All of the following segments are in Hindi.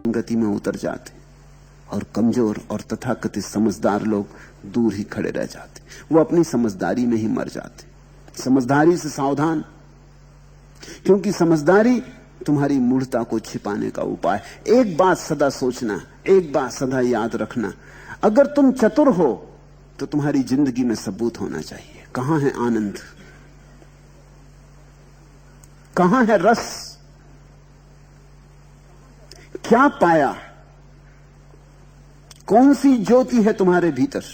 गति में उतर जाते और कमजोर और तथाकथित समझदार लोग दूर ही खड़े रह जाते। वो अपनी समझदारी में ही मर जाते। समझदारी से सावधान, क्योंकि समझदारी तुम्हारी मूढ़ता को छिपाने का उपाय। एक बात सदा सोचना, एक बात सदा याद रखना, अगर तुम चतुर हो तो तुम्हारी जिंदगी में सबूत होना चाहिए। कहां है आनंद, कहां है रस, क्या पाया, कौन सी ज्योति है तुम्हारे भीतर,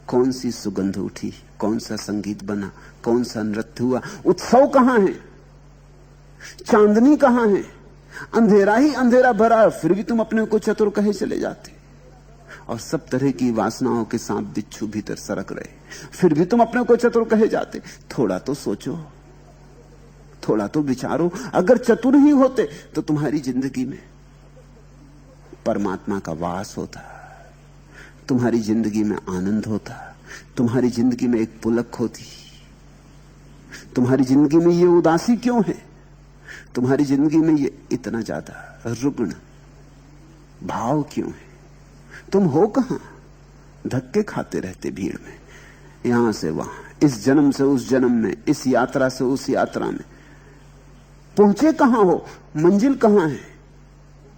कौन सी सुगंध उठी, कौन सा संगीत बना, कौन सा नृत्य हुआ, उत्सव कहां है, चांदनी कहां है। अंधेरा ही अंधेरा भरा, फिर भी तुम अपने को चतुर कहे चले जाते। और सब तरह की वासनाओं के सांप बिच्छू भीतर सरक रहे, फिर भी तुम अपने को चतुर कहे जाते। थोड़ा तो सोचो, थोड़ा तो विचारो। अगर चतुर ही होते तो तुम्हारी जिंदगी में परमात्मा का वास होता, तुम्हारी जिंदगी में आनंद होता, तुम्हारी जिंदगी में एक पुलक होती। तुम्हारी जिंदगी में ये उदासी क्यों है, तुम्हारी जिंदगी में ये इतना ज्यादा रुग्ण भाव क्यों है? तुम हो कहां? धक्के खाते रहते भीड़ में, यहां से वहां, इस जन्म से उस जन्म में, इस यात्रा से उस यात्रा में। पहुंचे कहां हो, मंजिल कहां है?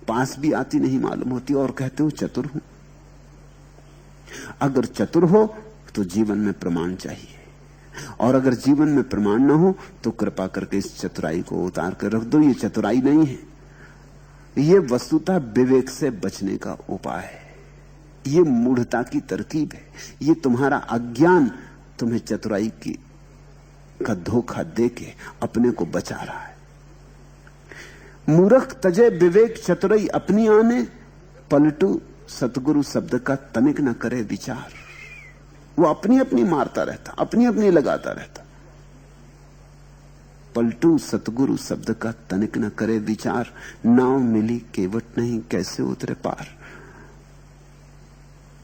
पास भी आती नहीं मालूम होती और कहते हो चतुर हूं। अगर चतुर हो तो जीवन में प्रमाण चाहिए, और अगर जीवन में प्रमाण ना हो तो कृपा करके इस चतुराई को उतार कर रख दो। ये चतुराई नहीं है, ये वस्तुतः विवेक से बचने का उपाय है, ये मूढ़ता की तरकीब है। ये तुम्हारा अज्ञान तुम्हें चतुराई की का धोखा देके अपने को बचा रहा है। मूर्ख तजे विवेक चतुराई अपनी आने, पलटू सतगुरु शब्द का तनिक न करे विचार। वो अपनी अपनी मारता रहता, अपनी अपनी लगाता रहता। पलटू सतगुरु शब्द का तनिक न करे विचार, नाव मिली केवट नहीं कैसे उतरे पार।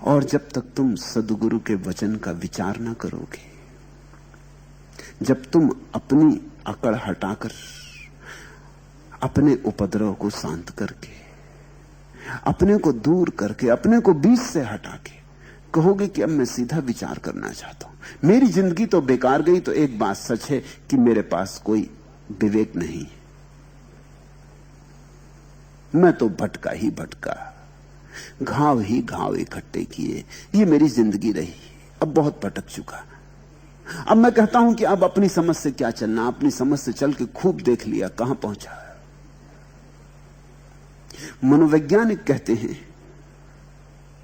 और जब तक तुम सदगुरु के वचन का विचार न करोगे, जब तुम अपनी अकड़ हटाकर, अपने उपद्रव को शांत करके, अपने को दूर करके, अपने को बीच से हटा के कहोगे कि अब मैं सीधा विचार करना चाहता हूं, मेरी जिंदगी तो बेकार गई, तो एक बात सच है कि मेरे पास कोई विवेक नहीं है, मैं तो भटका ही भटका, घाव ही घाव इकट्ठे किए, ये मेरी जिंदगी रही, अब बहुत भटक चुका। अब मैं कहता हूं कि अब अपनी समझ से क्या चलना, अपनी समझ से चल के खूब देख लिया कहां पहुंचा। मनोवैज्ञानिक कहते हैं,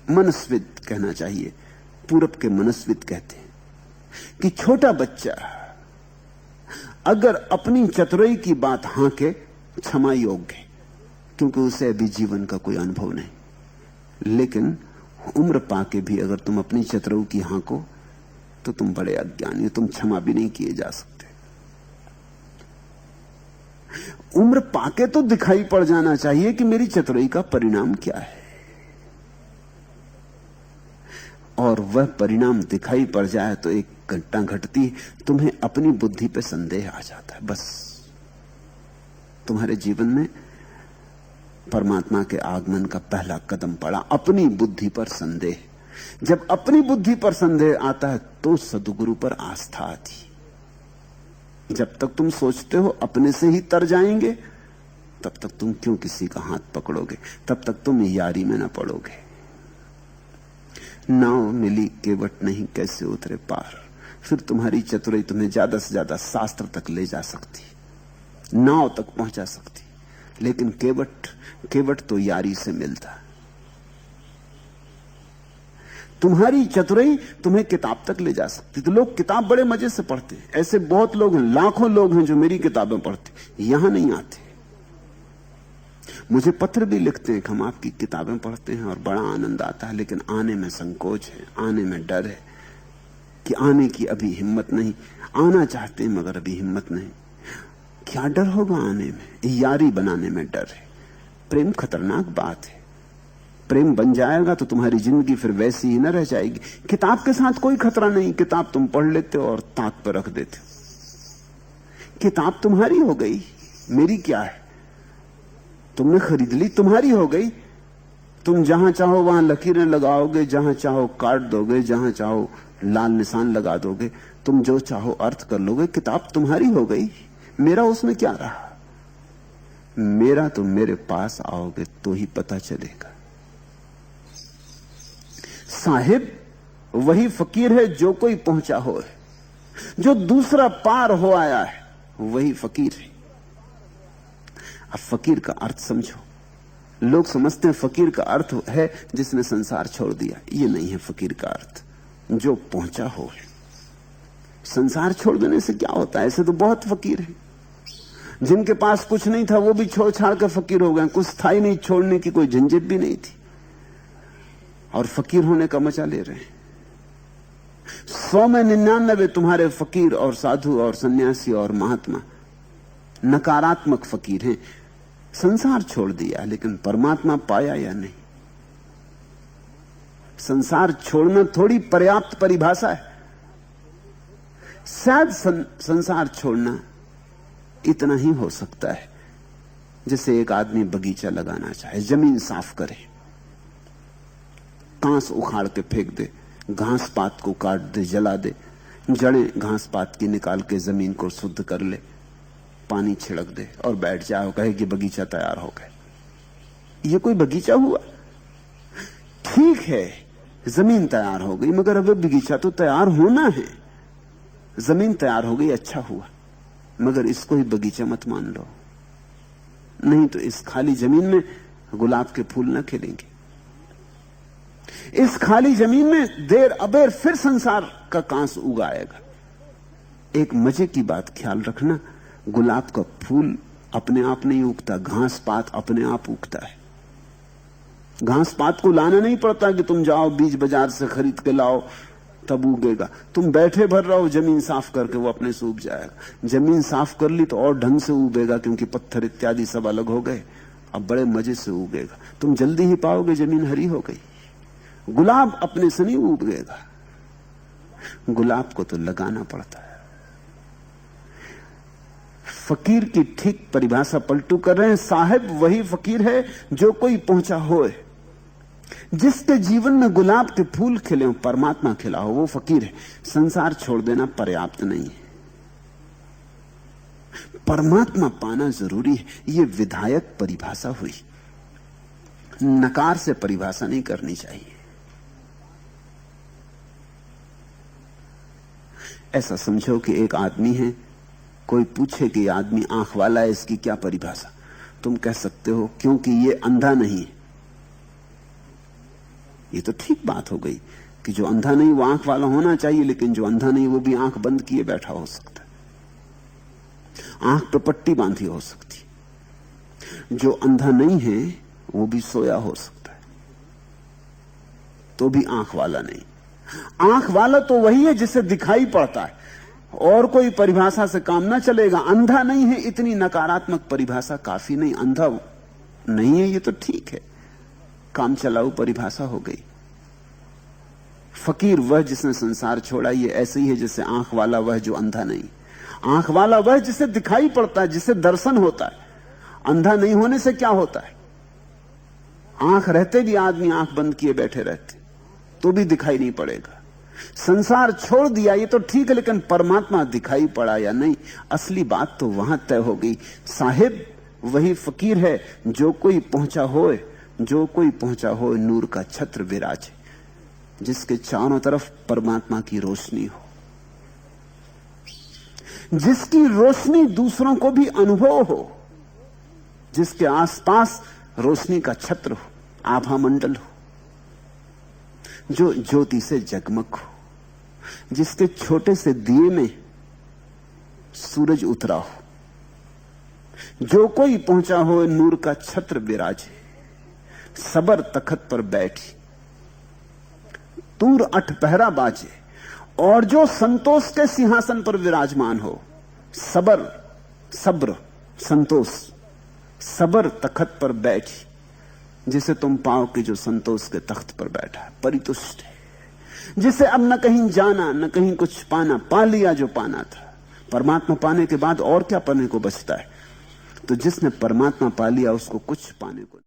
मनस्विद कहना चाहिए, पूरब के मनस्विद कहते हैं कि छोटा बच्चा अगर अपनी चतुराई की बात हांके, क्षमा योग्य, क्योंकि उसे अभी जीवन का कोई अनुभव नहीं। लेकिन उम्र पाके भी अगर तुम अपनी चतुराई की हांको तो तुम बड़े अज्ञानी हो, तुम क्षमा भी नहीं किए जा सकते। उम्र पाके तो दिखाई पड़ जाना चाहिए कि मेरी चतुराई का परिणाम क्या है, और वह परिणाम दिखाई पड़ जाए तो एक घटना घटती, तुम्हें अपनी बुद्धि पे संदेह आ जाता है। बस तुम्हारे जीवन में परमात्मा के आगमन का पहला कदम पड़ा, अपनी बुद्धि पर संदेह। जब अपनी बुद्धि पर संदेह आता है तो सद्गुरु पर आस्था आती। जब तक तुम सोचते हो अपने से ही तर जाएंगे, तब तक तुम क्यों किसी का हाथ पकड़ोगे, तब तक तुम यारी में ना पड़ोगे। नाव मिली केवट नहीं कैसे उतरे पार। फिर तुम्हारी चतुराई तुम्हें ज्यादा से ज्यादा शास्त्र तक ले जा सकती, नाव तक पहुंचा सकती, लेकिन केवट तो यारी से मिलता। तुम्हारी चतुराई तुम्हें किताब तक ले जा सकती। तो लोग किताब बड़े मजे से पढ़ते हैं, ऐसे बहुत लोग हैं, लाखों लोग हैं जो मेरी किताबें पढ़ते, यहां नहीं आते। मुझे पत्र भी लिखते हैं कि हम आपकी किताबें पढ़ते हैं और बड़ा आनंद आता है, लेकिन आने में संकोच है, आने में डर है कि आने की अभी हिम्मत नहीं, आना चाहते हैं मगर अभी हिम्मत नहीं। क्या डर होगा आने में? यारी बनाने में डर है। प्रेम खतरनाक बात है, प्रेम बन जाएगा तो तुम्हारी जिंदगी फिर वैसी ही न रह जाएगी। किताब के साथ कोई खतरा नहीं, किताब तुम पढ़ लेते हो और ताक पर रख देते हो, किताब तुम्हारी हो गई, मेरी क्या है? तुमने खरीद ली, तुम्हारी हो गई। तुम जहां चाहो वहां लकीरें लगाओगे, जहां चाहो काट दोगे, जहां चाहो लाल निशान लगा दोगे, तुम जो चाहो अर्थ कर लोगे, किताब तुम्हारी हो गई। मेरा उसमें क्या रहा? मेरा तो मेरे पास आओगे तो ही पता चलेगा। साहिब वही फकीर है जो कोई पहुंचा हो, जो दूसरा पार हो आया है वही फकीर है। अब फकीर का अर्थ समझो। लोग समझते हैं फकीर का अर्थ है जिसने संसार छोड़ दिया। ये नहीं है फकीर का अर्थ। जो पहुंचा हो है। संसार छोड़ देने से क्या होता है? ऐसे तो बहुत फकीर है जिनके पास कुछ नहीं था, वो भी छोड़ छाड़ कर फकीर हो गए। कुछ था ही नहीं, छोड़ने की कोई झंझट भी नहीं थी, और फकीर होने का मजा ले रहे हैं। 100 में 99 तुम्हारे फकीर और साधु और सन्यासी और महात्मा नकारात्मक फकीर हैं। संसार छोड़ दिया, लेकिन परमात्मा पाया या नहीं? संसार छोड़ना थोड़ी पर्याप्त परिभाषा है। शायद संसार छोड़ना इतना ही हो सकता है जैसे एक आदमी बगीचा लगाना चाहे, जमीन साफ करे, कांस उखाड़ के फेंक दे, घास पात को काट दे, जला दे, जड़ें घास पात की निकाल के जमीन को शुद्ध कर ले, पानी छिड़क दे और बैठ जाए, कहे कि बगीचा तैयार हो गया। ये कोई बगीचा हुआ? ठीक है, जमीन तैयार हो गई, मगर अब बगीचा तो तैयार होना है। जमीन तैयार हो गई, अच्छा हुआ, मगर इसको ही बगीचा मत मान लो, नहीं तो इस खाली जमीन में गुलाब के फूल ना खिलेंगे। इस खाली जमीन में देर अबेर फिर संसार का कांस उगाएगा। एक मजे की बात ख्याल रखना, गुलाब का फूल अपने आप नहीं उगता, घास पात अपने आप उगता है। घास पात को लाना नहीं पड़ता कि तुम जाओ बीज बाजार से खरीद के लाओ तब उगेगा। तुम बैठे भर रहो जमीन साफ करके, वो अपने से उग जाएगा। जमीन साफ कर ली तो और ढंग से उगेगा, क्योंकि पत्थर इत्यादि सब अलग हो गए, अब बड़े मजे से उगेगा। तुम जल्दी ही पाओगे जमीन हरी हो गई। गुलाब अपने से नहीं उगेगा, गुलाब को तो लगाना पड़ता है। फकीर की ठीक परिभाषा पलटू कर रहे हैं। साहिब वही फकीर है जो कोई पहुंचा होए, जिसके जीवन में गुलाब के फूल खिले हो, परमात्मा खिला हो, वो फकीर है। संसार छोड़ देना पर्याप्त नहीं है, परमात्मा पाना जरूरी है। ये विधायक परिभाषा हुई, नकार से परिभाषा नहीं करनी चाहिए। ऐसा समझो कि एक आदमी है, कोई पूछे कि आदमी आंख वाला है, इसकी क्या परिभाषा? तुम कह सकते हो क्योंकि ये अंधा नहीं है। ये तो ठीक बात हो गई कि जो अंधा नहीं वो आंख वाला होना चाहिए, लेकिन जो अंधा नहीं वो भी आंख बंद किए बैठा हो सकता है, आंख पे पट्टी बांधी हो सकती। जो अंधा नहीं है वो भी सोया हो सकता है, तो भी आंख वाला नहीं। आंख वाला तो वही है जिसे दिखाई पड़ता है, और कोई परिभाषा से काम ना चलेगा। अंधा नहीं है, इतनी नकारात्मक परिभाषा काफी नहीं। अंधा नहीं है ये तो ठीक है, काम चलाऊ परिभाषा हो गई। फकीर वह जिसने संसार छोड़ा, ये ऐसे ही है जैसे आंख वाला वह जो अंधा नहीं। आंख वाला वह जिसे दिखाई पड़ता है, जिसे दर्शन होता है। अंधा नहीं होने से क्या होता है? आंख रहते भी आदमी आंख बंद किए बैठे रहते तो भी दिखाई नहीं पड़ेगा। संसार छोड़ दिया ये तो ठीक है, लेकिन परमात्मा दिखाई पड़ा या नहीं, असली बात तो वहां तय हो गई। साहिब वही फकीर है जो कोई पहुंचा होए, जो कोई पहुंचा होए नूर का छत्र विराजे, जिसके चारों तरफ परमात्मा की रोशनी हो, जिसकी रोशनी दूसरों को भी अनुभव हो, जिसके आसपास रोशनी का छत्र हो, आभा मंडल हो, जो ज्योति से जगमग हो, जिसके छोटे से दिए में सूरज उतरा हो। जो कोई पहुंचा हो नूर का छत्र विराजे, सबर तखत पर बैठी तूर अठ पहरा बाजे, और जो संतोष के सिंहासन पर विराजमान हो। सबर, सब्र, संतोष, सबर तखत पर बैठी, जिसे तुम पाओ कि जो संतोष के तख्त पर बैठा है, परितुष्ट है, जिसे अब न कहीं जाना न कहीं कुछ पाना, पा लिया जो पाना था। परमात्मा पाने के बाद और क्या पाने को बचता है? तो जिसने परमात्मा पा लिया उसको कुछ पाने को